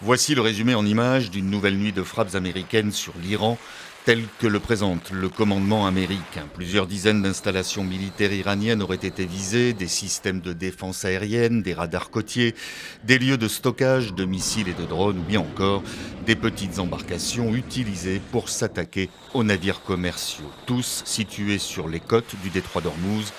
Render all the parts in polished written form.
Voici le résumé en images d'une nouvelle nuit de frappes américaines sur l'Iran, tel que le présente le commandement américain. Plusieurs dizaines d'installations militaires iraniennes auraient été visées, des systèmes de défense aérienne, des radars côtiers, des lieux de stockage de missiles et de drones, ou bien encore des petites embarcations utilisées pour s'attaquer aux navires commerciaux, tous situés sur les côtes du détroit d'Ormuz,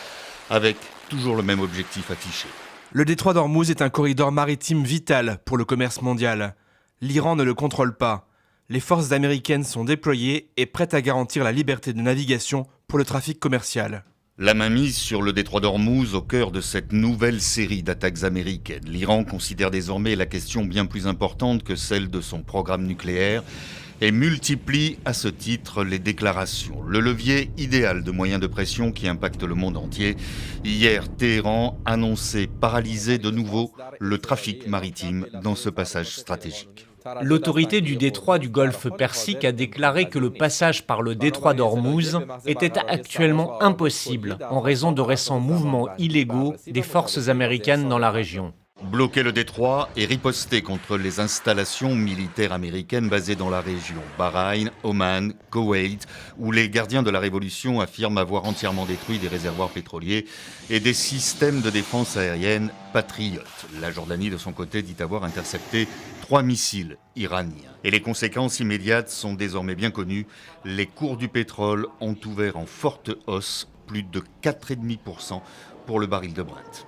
avec toujours le même objectif affiché. Le détroit d'Ormuz est un corridor maritime vital pour le commerce mondial. L'Iran ne le contrôle pas. Les forces américaines sont déployées et prêtes à garantir la liberté de navigation pour le trafic commercial. La main mise sur le détroit d'Ormuz au cœur de cette nouvelle série d'attaques américaines. L'Iran considère désormais la question bien plus importante que celle de son programme nucléaire et multiplie à ce titre les déclarations. Le levier idéal de moyens de pression qui impacte le monde entier. Hier, Téhéran annonçait paralyser de nouveau le trafic maritime dans ce passage stratégique. L'autorité du détroit du Golfe Persique a déclaré que le passage par le détroit d'Ormuz était actuellement impossible en raison de récents mouvements illégaux des forces américaines dans la région. Bloquer le détroit et riposter contre les installations militaires américaines basées dans la région. Bahreïn, Oman, Koweït, où les gardiens de la Révolution affirment avoir entièrement détruit des réservoirs pétroliers et des systèmes de défense aérienne patriotes. La Jordanie, de son côté, dit avoir intercepté 3 missiles iraniens. Et les conséquences immédiates sont désormais bien connues. Les cours du pétrole ont ouvert en forte hausse, plus de 4,5% pour le baril de Brent.